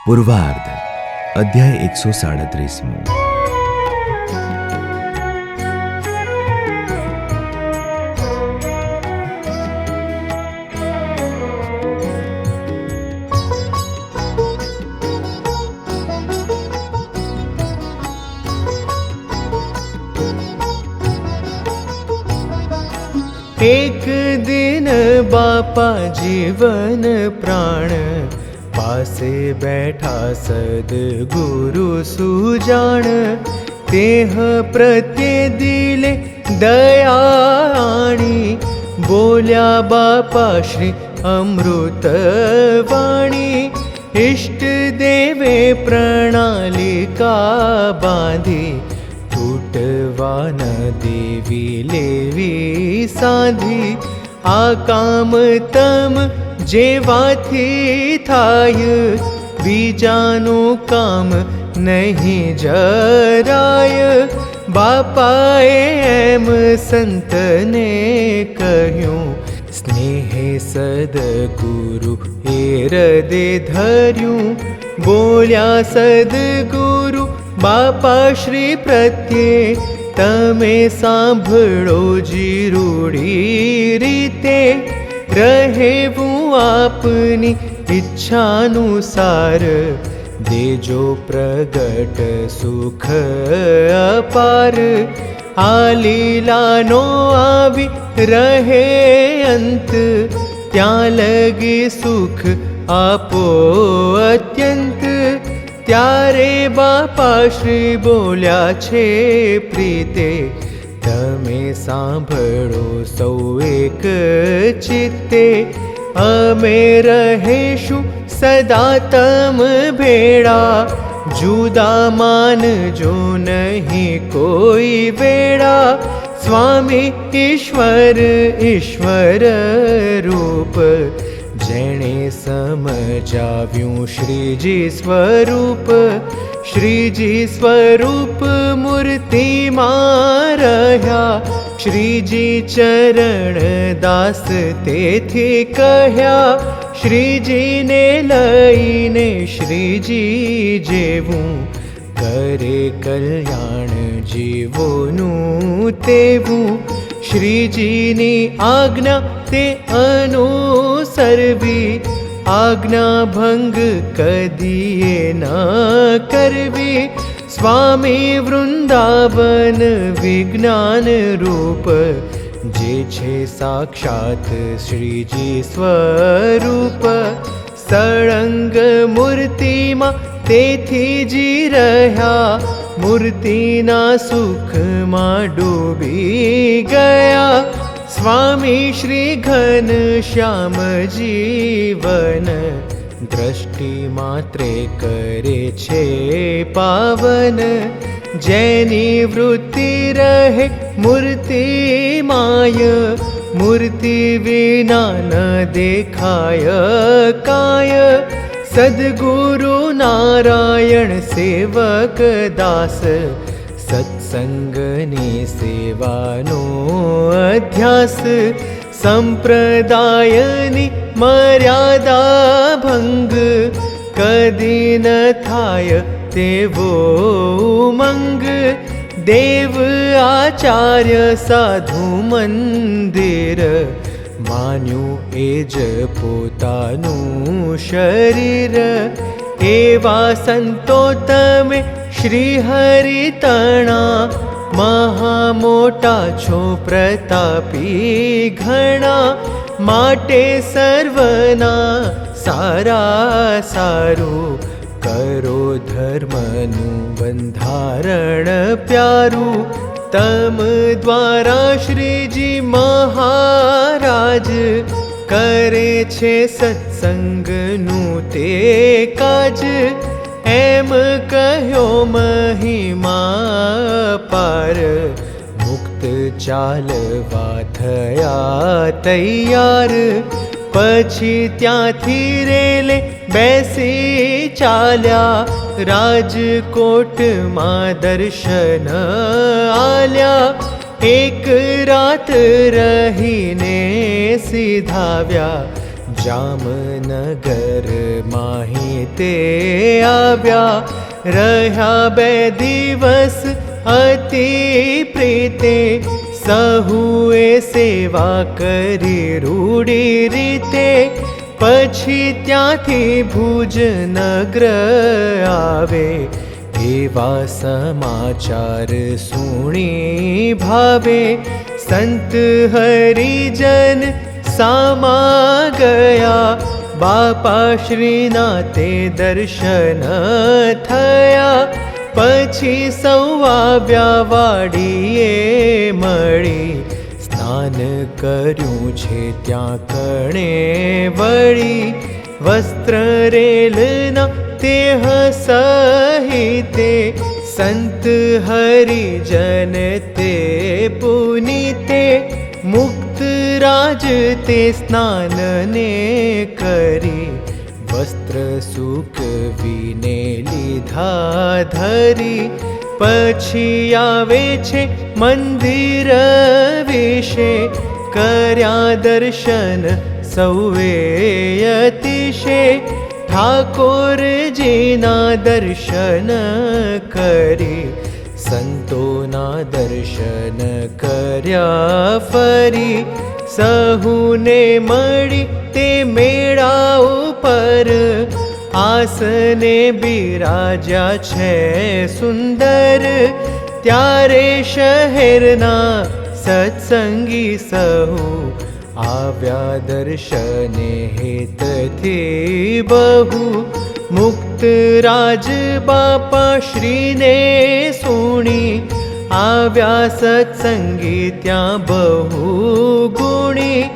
પૂર્વાર્ધ અધ્યાય 137. एक दिन बापा जीवन प्राण पासे बैठा सद्गुरु सुजान तेह प्रत्ये दिले दयाणी बोल्या बापा श्री अमृत वाणी इष्ट देवे प्रणालिका बांधी तूटवा न देवी लेवी साधी आ काम तम जेवाथी थाय बीजानु काम नहीं जराय बापाए एम संतने कहूँ स्नेह सद्गुरु हृदय धर्यूं बोल्या सद्गुरु बापा श्री प्रत्ये तमे सांभळो जी रूढी रीते रहेवूं आपनी इच्छानुसार देजो प्रगट सुख अपार आ लीलानो आवी रहे अंत त्यां लगी सुख आपो अत्यंत त्यारे बापा श्री बोल्या छे प्रीते तमे सांभळो सौ एक चित्ते अमे रहेशु सदा तम भेड़ा जुदा मान जो नहीं कोई वेड़ा स्वामी ईश्वर ईश्वर रूप जेणे समजाव्यूं श्रीजी स्वरूप श्रीजी स्वरूप मूर्ति मां रह्या श्रीजी चरण दास तेथी कह्या श्रीजी ने लईने श्रीजी जेवूं करे कल्याण जीवोनुं तेवूं श्रीजीनी आज्ञा ते अनुसरवी आज्ञा भंग कदीए न करवी स्वामी वृंदावन विज्ञान रूप जे छे साक्षात श्रीजी स्वरूप सळंग मूर्ति मां तेथी जी रह्या मूर्तिना सुख मां डूबी गया स्वामी श्री घन श्याम जीवन दृष्टि मात्रे करे छे पावन जेनी वृत्ति रहे मूर्ति माय मूर्ति विना न देखाय काय सद्गुरु नारायण सेवक दास सत्संगनी सेवानो अध्यास संप्रदायनी मर्यादा भंग कदी न थाय तेवो उमंग देव आचार्य साधु मंदिर मान्यू एज पोतानु शरीर एवा संतो तमे श्री हरि तणा महामोटा छो प्रतापी घणा माटे सर्वना सारा सारू करो धर्मनु बंधारण प्यारू तम द्वारा श्रीजी महाराज करे छे सत्संगनु ते काज एम कह्यो महिमा पार मुक्त चालवा थया तैयार पछी त्यांथी रेले बेसी चाल्या राजकोट मां दर्शन आल्या एक रात रहीने सीधाव्या જામનગર માહી તે આવ્યા રહ્યા 2 દિવસ અતિ પ્રીતે સહુએ સેવા કરી રૂડી રીતે પછી ત્યાંથી ભુજનગર આવે એવા સમાચાર સુણી ભાવે સંત હરિજન સામા ગયા બાપા શ્રીના તે દર્શન થયા પછી સૌ આવ્યા વાડીએ મળી સ્નાન કર્યું છે ત્યાં કણે વળી વસ્ત્ર રેલના તેહ સહિતે સંત હરિજન તે પુનિતે મુક્ત રાજ તે સ્નાનને કરી વસ્ત્ર સૂકવીને લીધા ધરી પછી આવે છે મંદિર વિશે કર્યા દર્શન સૌએ અતિશે ઠાકોરજીના દર્શન કરી સંતોના દર્શન કર્યા ફરી સહુને મળી તે મેળા ઉપર આસને બિરાજ્યા છે સુંદર ત્યારે શહેરના સત્સંગી સહુ આવ્યા દર્શને હેતથી બહુ મુક્ત રાજ બાપા શ્રીને સુણી આવ્યા સત્સંગી ત્યાં બહુ ગુણી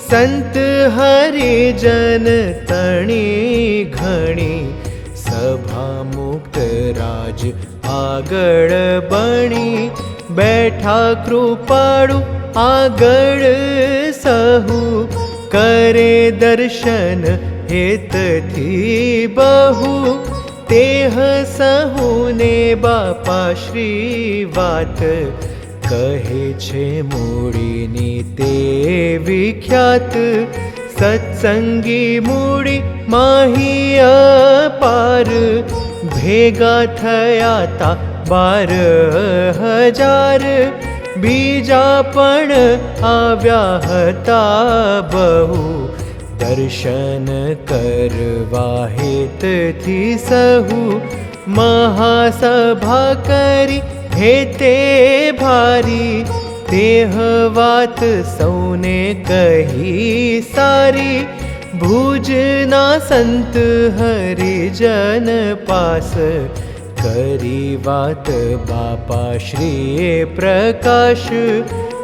સંત હરિજન તણી ઘણી સભા મુક્ત રાજ આગળ બણી બેઠા કૃપાળુ આગળ સહુ કરે દર્શન હેતથી બહુ તેહ સહુને બાપા શ્રી વાત કહે છે મૂડીની તે વિખ્યાત સત્સંગી મૂડી માહી અપાર ભેગા થયા તા 12,000 બીજા પણ આવ્યા હતા બહુ દર્શન કરવા હેતથી સહુ મહાસભા કરી હેતે ભારી તેહ વાત સૌને કહી સારી ભુજના સંત હરિજન પાસ કરી વાત બાપા શ્રીએ પ્રકાશ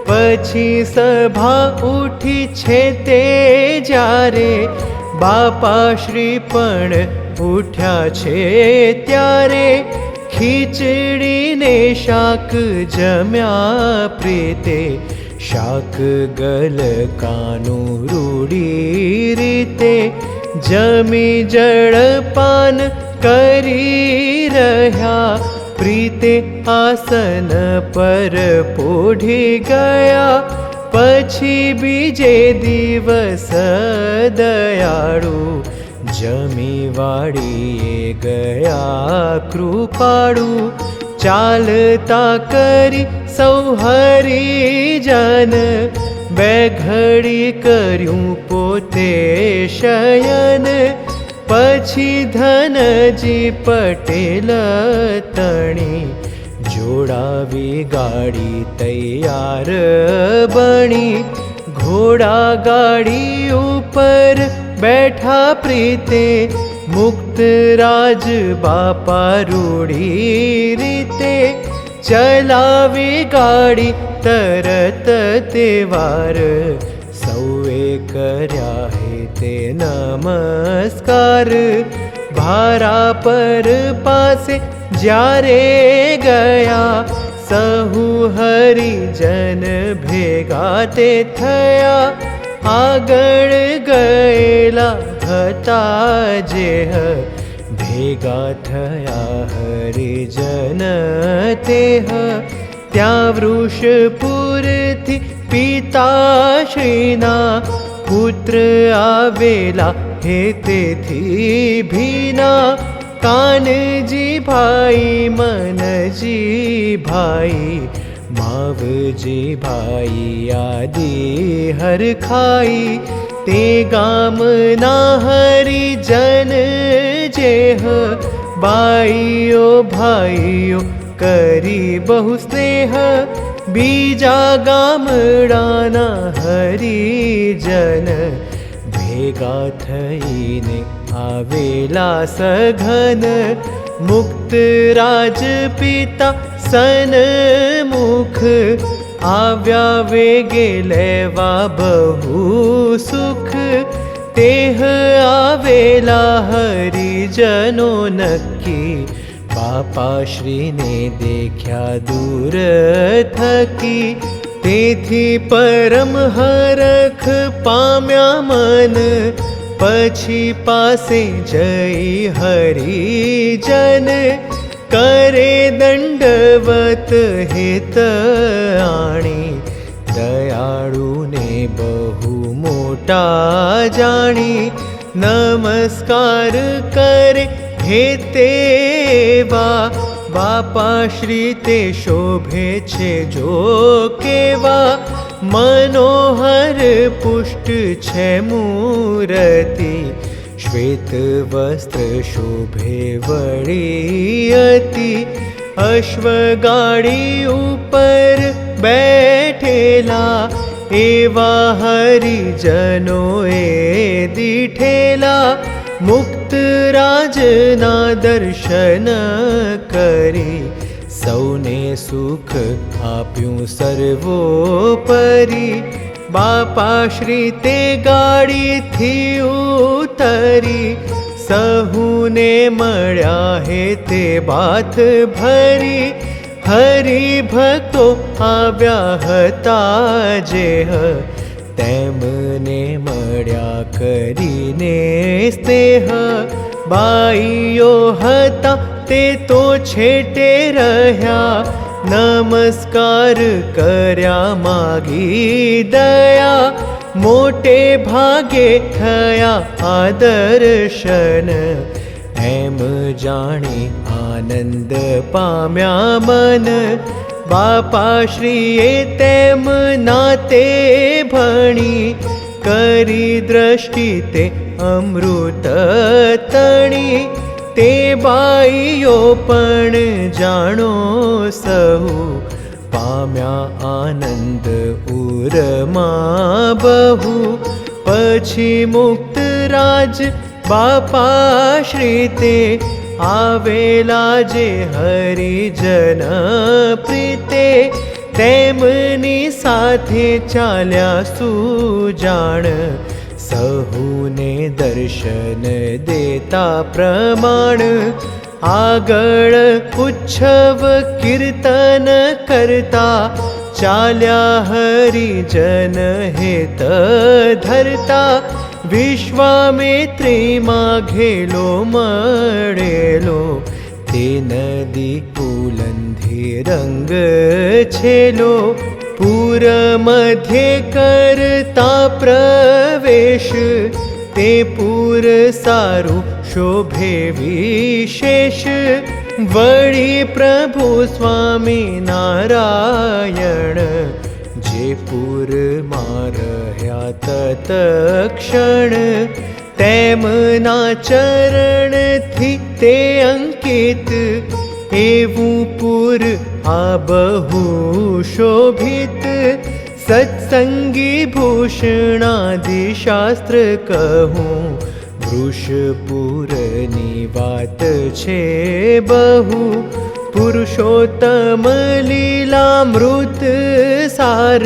પછી સભા ઉઠી છે તે જ્યારે બાપા શ્રી પણ ઉઠ્યા છે ત્યારે ખીચડીને શાક જમ્યા પ્રીતે શાક ગલકાનું રૂડી રીતે જમી જળપાન કરી રહ્યા પ્રીતે આસન પર પોઢી ગયા પછી બીજે દિવસ દયાળુ જમી વાડીએ ગયા કૃપાળુ ચાલતા કરી સૌ હરિજન 2 ઘડી કર્યું પોતે શયન પછી ધનજી પટેલ તણી જોડાવી ગાડી તૈયાર બની ઘોડા ગાડી ઉપર બેઠા પ્રીતે મુક્ત રાજ બાપા રૂડી રીતે ચલાવી ગાડી તરત તે વાર સૌએ કર્યા હે તે નમસ્કાર ભારા પર પાસે જ્યારે ગયા સહુ હરિજન ભેગા તે થયા આગળ ગયેલા હતા જેહ ભેગા થયા હરિજન તેહ ત્યાં વૃષપુરથી પિતાશ્રીના પુત્ર આવેલા હે તેથી ભીના, કાનજી ભાઈ મનજી ભાઈ, માવજી ભાઈ આદિ હરખાઈ, તે ગામના હરિજન જેહ, બાઈઓ ભાઈઓ કરી બહુ સ્નેહ, બીજા ગામડાના હરિજન ભેગા થઈને આવેલા સઘન, મુક્ત રાજ પિતા સન્મુખ, આવ્યા વેગે લેવા બહુ સુખ, તેહ આવેલા હરિજનો નક્કી, બાપાશ્રીને દેખ્યા દૂર થકી, તેથી પરમ હરખ પામ્યા મન, પછી પાસે જઈ હરિજન, કરે દંડવત હેત આણી, દયાળુને બહુ મોટા જાણી, નમસ્કાર કરે હે તેવા, બાપાશ્રી તે શોભે છે જો કેવા, મનોહર પુષ્ટ છે મૂરતિ, શ્વેત વસ્ત્ર શોભે વળી અતિ, અશ્વગાડી ઉપર બેઠેલા, એવા હરિજનોએ દીઠેલા, મુક્ત રાજના દર્શન કરી, સૌને સુખ આપ્યું સર્વોપરી, બાપાશ્રી તે ગાડીથી ઉતરી, સહુને મળ્યા હે તે બાથ ભરી, હરિભક્તો આવ્યા હતા જેહ, તેમને મળ્યા કરીને સ્નેહ, બાઈઓ હતા તે તો છેટે રહ્યા, નમસ્કાર કર્યા માગી દયા, મોટે ભાગે થયા આ દર્શન, એમ જાણી આનંદ પામ્યા મન, બાપાશ્રીએ તેમ નાતે ભણી, કરી દ્રષ્ટિ તે અમૃત તણી, તે બાઈઓ પણ જાણો સહુ, પામ્યા આનંદ ઉરમાં બહુ, પછી મુક્ત રાજ બાપાશ્રી તે, આવેલા જે હરિજન પ્રીતે, તેમની સાથે ચાલ્યા સુજાણ, સહુને દર્શન દેતા પ્રમાણ, આગળ ઉચ્છવ કીર્તન કરતા, ચાલ્યા હરિજન હેત ધરતા, વિશ્વામિત્રીમાં ઘેલો મળેલો, તે નદી પુલંધી રંગ છેલો, પૂર મધ્યે કરતા પ્રવેશ, તે પૂર સારું શોભે વિશેષ, વળી પ્રભુ સ્વામી નારાયણ, જે પૂરમાં રહ્યા તત્ક્ષણ, તેમના ચરણથી તે અંકિત, એવું પૂર આ બહુ શોભિત, સત્સંગી ભૂષણાદિ શાસ્ત્ર કહું, વૃષપુરની વાત છે બહુ, પુરુષોત્તમ લીલામૃત સાર,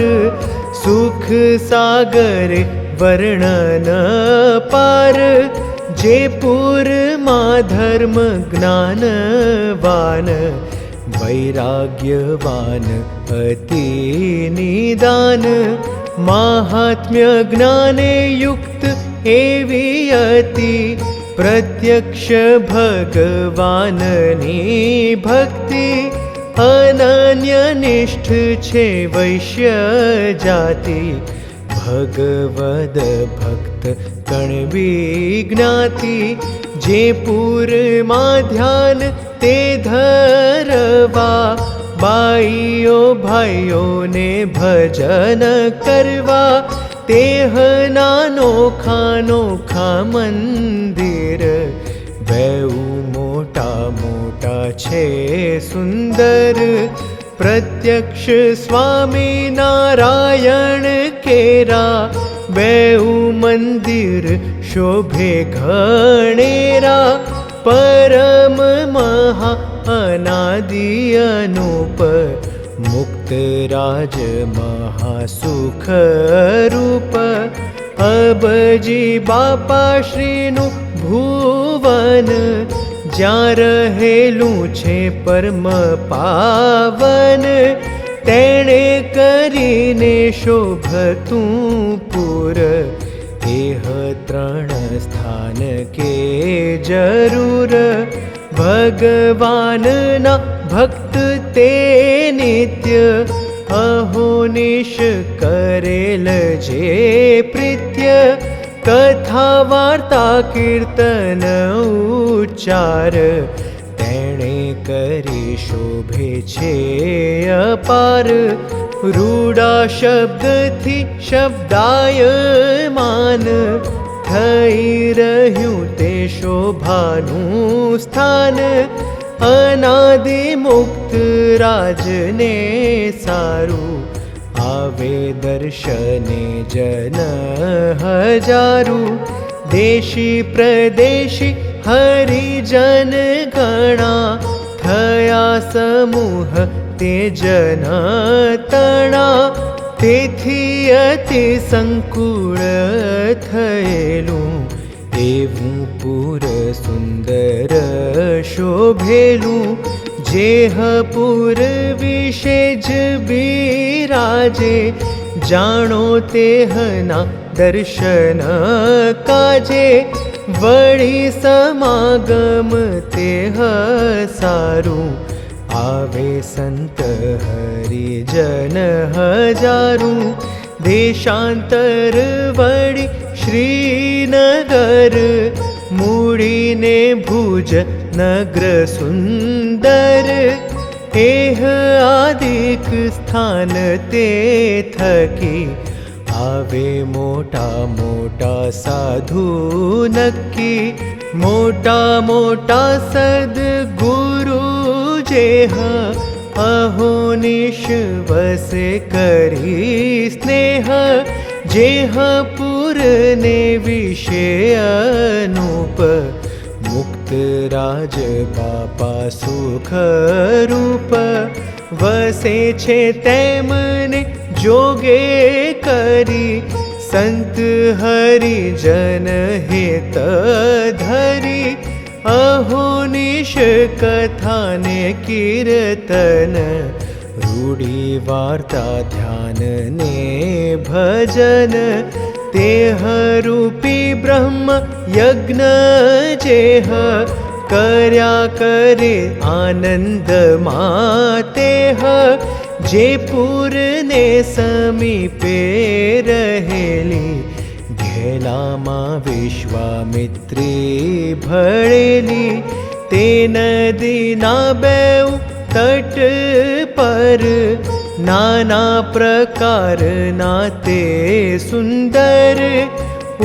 સુખ સાગર વર્ણન પાર, જે પૂરમાં ધર્મ જ્ઞાનવાન, વૈરાગ્યવાન અતિ નિદાન, મહાત્મ્ય જ્ઞાને યુક્ત એવી અતિ, પ્રત્યક્ષ ભગવાનની ભક્તિ, અનન્ય નિષ્ઠ છે વૈશ્ય જાતિ, ભગવદ ભક્ત કણબી જ્ઞાતિ જે પૂરમાં ધ્યાન તે ધરવા બાઈઓ ભાઈઓને ભજન કરવા તેહ નોખા નોખા મંદિર બેઉ મોટા મોટા છે સુંદર પ્રત્યક્ષ સ્વામી નારાયણ કેરા બેઉ મંદિર શોભે ઘણેરા પરમ મહા અનાદિ અનુપ મુક્ત રાજ મહાસુખ રૂપ અબજી બાપા શ્રીનું ભુવન જ્યાં રહેલું છે પરમ પાવન તેણે કરીને શોભતું પુર એહ ત્રણ સ્થાન કે જરૂર ભગવાનના ભક્ત તે નિત્ય અહોનિશ કરેલ જે પ્રીત્ય કથા વાર્તા કીર્તન ઉચ્ચાર તેણે કરી શોભે છે અપાર રૂડા શબ્દથી શબ્દાયમાન થઈ રહ્યું તે શોભાનું સ્થાન અનાદિ મુક્ત રાજને સારું આવે દર્શને જન હજારું દેશી પ્રદેશી હરિજન ગણા થયા સમૂહ તે જન તણા તેથી અતિ સંકુળ થયેલું એવું પુર સુંદર શોભેલું જેહપુર વિશે જ બિરાજે જાણો તેહના દર્શન કાજે વળી સમાગમ તેહ સારું આવે સંત હરિજન હજારું દેશાંતર વળી શ્રીનગર મૂડીને ભુજ નગર સુંદર એહ આદિક સ્થાન તે થકી આવે મોટા મોટા સાધુ નક્કી મોટા મોટા સદગુરુ જેહ અહોનિશ વસે કરી સ્નેહ જેહ પૂરને વિશે અનુપ મુક્ત રાજ બાપા સુખ રૂપ વસે છે તેમને જોગે કરી સંત હરિજન હેત ધરી અહોનિશ કથાને કીર્તન રૂઢી વાર્તા ધ્યાન ને ભજન તેહ રૂપી બ્રહ્મ યજ્ઞ જેહ કર્યા કરે આનંદમાં તેહ જે પૂરને સમીપે રહેલી ઘેલામાં વિશ્વામિત્રી ભળેલી તે નદીના બેઉ તટ પર નાના પ્રકારના તે સુંદર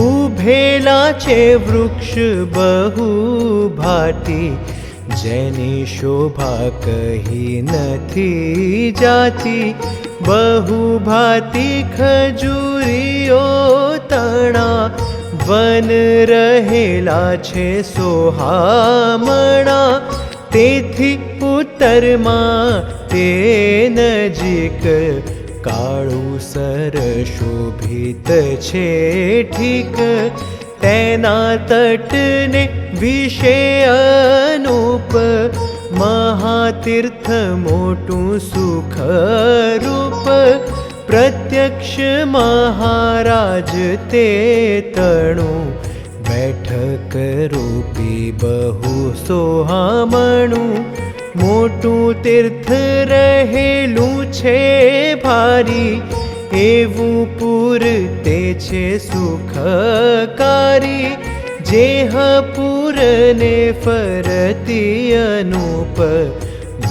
ઉભેલા છે વૃક્ષ બહુ ભાતી જેની શોભા કહી નથી જાતી બહુ ભાતી ખજૂરીઓ તણા વન રહેલા છે સોહામણા તેથી ઉત્તરમાં તે નજીક કાળું સર શોભિત છે ઠીક તેના તટને વિશે અનુપ મહાતીર્થ મોટું સુખ રૂપ પ્રત્યક્ષ મહારાજ તે તણું બેઠક રૂપી બહુ સોહામણું મોટું તીર્થ રહેલું છે ભારી એવું પૂર તે છે સુખકારી, જેહ પૂરને ફરતી અનુપ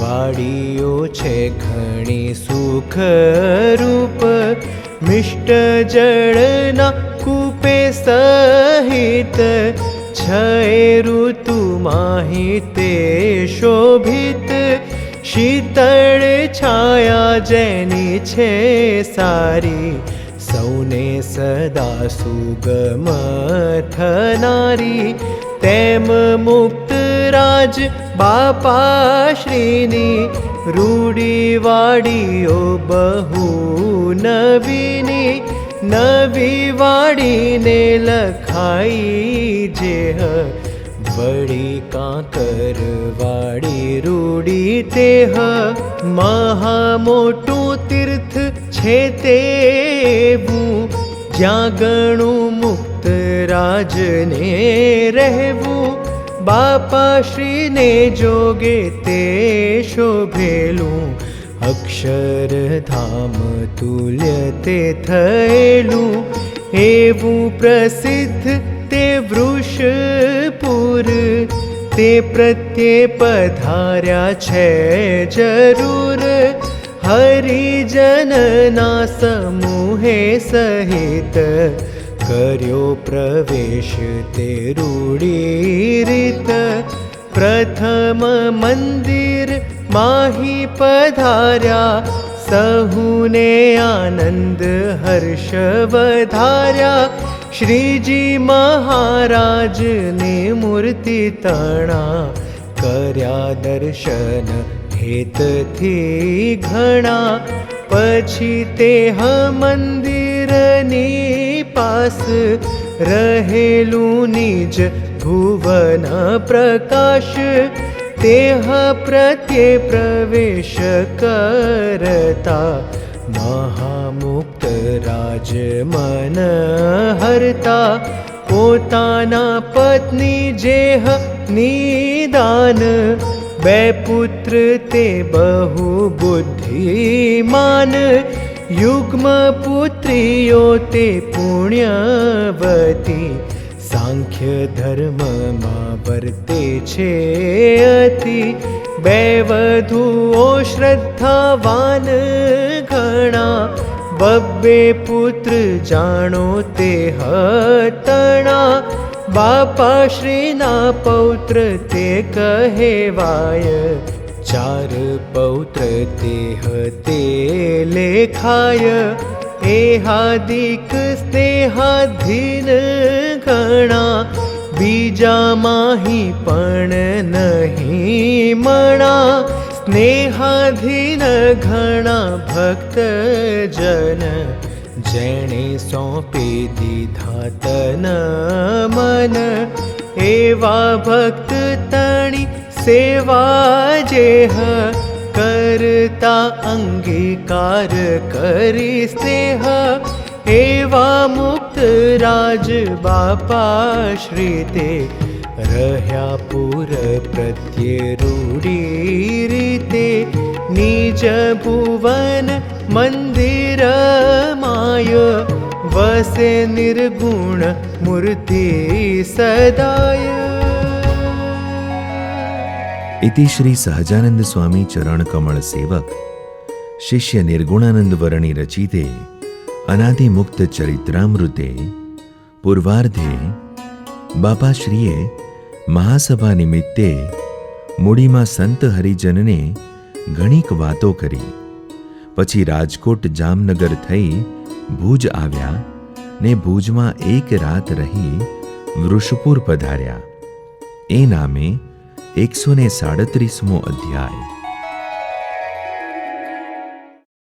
વાડીઓ છે ઘણી સુખરૂપ. મિષ્ટ જળના કૂપે સહિત છ ઋતુ માહી તે શોભિત. શીતળ છાયા જેની છે સારી, સૌને સદા સુગમ થનારી. તેમ મુક્ત રાજ બાપાશ્રીની રૂડીવાડીઓ બહુ નવીની. નવી વાડીને લખાઈ જેહ વળી કાંકરવાડી રૂડી તેહ. મહામોટું તીર્થ છે તેવું, જ્યાં ગણું મુક્ત રાજને રહેવું. બાપાશ્રીને જોગે તે શોભેલું, અક્ષરધામ તુલ્ય તે થયેલું. એવું પ્રસિદ્ધ તે વૃષપુર, તે પ્રત્યે પધાર્યા છે જરૂર. હરિજનના સમૂહે સહિત કર્યો પ્રવેશ તે રૂડી રીત. પ્રથમ મંદિર માહી પધાર્યા, સહુને આનંદ હર્ષ વધાર્યા. શ્રીજી મહારાજની મૂર્તિ તણા, કર્યા દર્શન હેતથી ઘણા. પછી તે મંદિરની પાસ રહેલું નિજ ભુવન પ્રકાશ. તેહ પ્રત્યે પ્રવેશ કરતા, મહામુક્ત રાજ મન હરતા. પોતાના પત્ની જેહ નિદાન, બે પુત્ર તે બહુ બુદ્ધિમાન. યુગ્મ પુત્રીઓ તે પુણ્યવતી, સાંખ્ય ધર્મમાં વર્તે છે અતિ. બે વધુઓ શ્રદ્ધાવાન ઘણા, બબ્બે પુત્ર જાણો તે હતણા. બાપાશ્રીના પૌત્ર તે કહેવાય, ચાર પૌત્ર તે લેખાય. એહાદિક સ્નેહાધીન ઘણા, બીજા માહી પણ નહીં મણા. સ્નેહાધીન ઘણા ભક્ત જન, જેણે સોંપી દીધા તન મન. એવા ભક્ત તણી સેવા જેહ, કરતા અંગીકાર કરી સ્નેહ. એવા મુક્ત રાજ બાપાશ્રી તે, રહ્યા પૂર પ્રત્યે રૂડી રીતે. નિજ ભુવન મંદિર માય, વસે નિર્ગુણ મૂર્તિ સદાય. इति श्री सहजानंद स्वामी चरण कमल सेवक शिष्य निर्गुणानंद वर्णी रचिते अनादि मुक्त चरित्रामृते पूर्वार्धे बापाश्रीए महासभा निमित्ते मूડીમાં સંત હરિજનને ઘણીક વાતો કરી. પછી રાજકોટ જામનગર થઈ ભુજ આવ્યા ને ભુજમાં એક રાત રહી વૃષપુર પધાર્યા. એ નામે 137મો અધ્યાય.